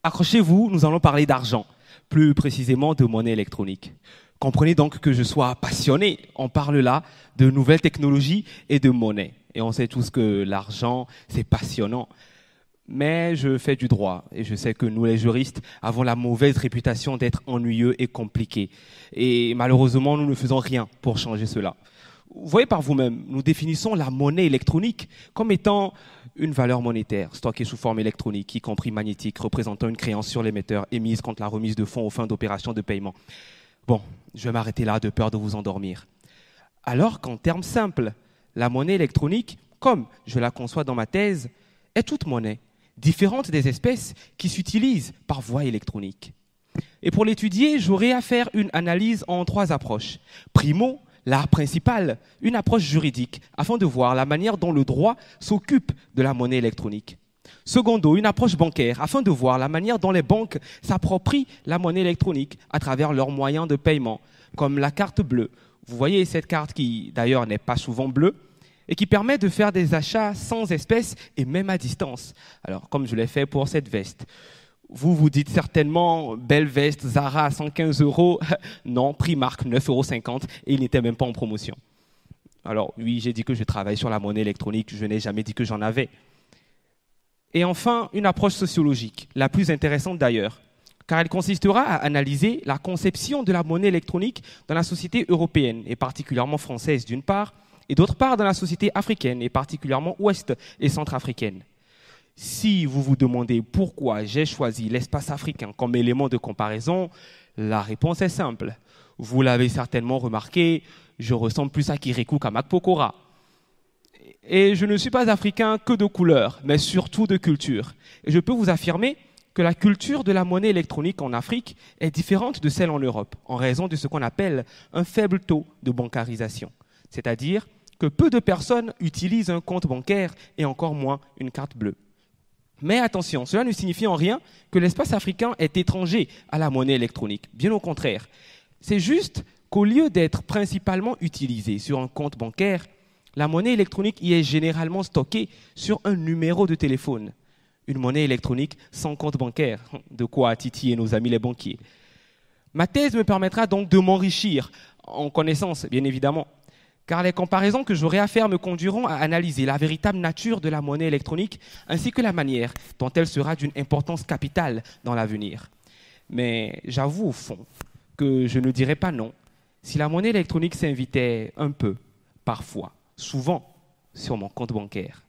Accrochez-vous, nous allons parler d'argent, plus précisément de monnaie électronique. Comprenez donc que je sois passionné. On parle là de nouvelles technologies et de monnaie. Et on sait tous que l'argent, c'est passionnant. Mais je fais du droit et je sais que nous, les juristes, avons la mauvaise réputation d'être ennuyeux et compliqués. Et malheureusement, nous ne faisons rien pour changer cela. Vous voyez par vous-même, nous définissons la monnaie électronique comme étant une valeur monétaire stockée sous forme électronique, y compris magnétique, représentant une créance sur l'émetteur émise contre la remise de fonds aux fins d'opérations de paiement. Bon, je vais m'arrêter là de peur de vous endormir. Alors qu'en termes simples, la monnaie électronique, comme je la conçois dans ma thèse, est toute monnaie, différente des espèces qui s'utilisent par voie électronique. Et pour l'étudier, j'aurai à faire une analyse en trois approches. Primo, l'art principal, une approche juridique, afin de voir la manière dont le droit s'occupe de la monnaie électronique. Secondo, une approche bancaire, afin de voir la manière dont les banques s'approprient la monnaie électronique à travers leurs moyens de paiement, comme la carte bleue. Vous voyez cette carte qui, d'ailleurs, n'est pas souvent bleue, et qui permet de faire des achats sans espèces et même à distance. Alors, comme je l'ai fait pour cette veste. Vous vous dites certainement, belle veste, Zara, 115 €. Non, Primark, 9,50 € et il n'était même pas en promotion. Alors oui, j'ai dit que je travaille sur la monnaie électronique, je n'ai jamais dit que j'en avais. Et enfin, une approche sociologique, la plus intéressante d'ailleurs, car elle consistera à analyser la conception de la monnaie électronique dans la société européenne, et particulièrement française d'une part, et d'autre part dans la société africaine, et particulièrement ouest et centrafricaine. Si vous vous demandez pourquoi j'ai choisi l'espace africain comme élément de comparaison, la réponse est simple. Vous l'avez certainement remarqué, je ressemble plus à Kirikou qu'à Mak Pokora. Et je ne suis pas africain que de couleur, mais surtout de culture. Et je peux vous affirmer que la culture de la monnaie électronique en Afrique est différente de celle en Europe, en raison de ce qu'on appelle un faible taux de bancarisation. C'est-à-dire que peu de personnes utilisent un compte bancaire et encore moins une carte bleue. Mais attention, cela ne signifie en rien que l'espace africain est étranger à la monnaie électronique. Bien au contraire. C'est juste qu'au lieu d'être principalement utilisée sur un compte bancaire, la monnaie électronique y est généralement stockée sur un numéro de téléphone. Une monnaie électronique sans compte bancaire. De quoi titiller nos amis les banquiers. Ma thèse me permettra donc de m'enrichir en connaissances, bien évidemment. Car les comparaisons que j'aurai à faire me conduiront à analyser la véritable nature de la monnaie électronique ainsi que la manière dont elle sera d'une importance capitale dans l'avenir. Mais j'avoue au fond que je ne dirais pas non si la monnaie électronique s'invitait un peu, parfois, souvent, sur mon compte bancaire.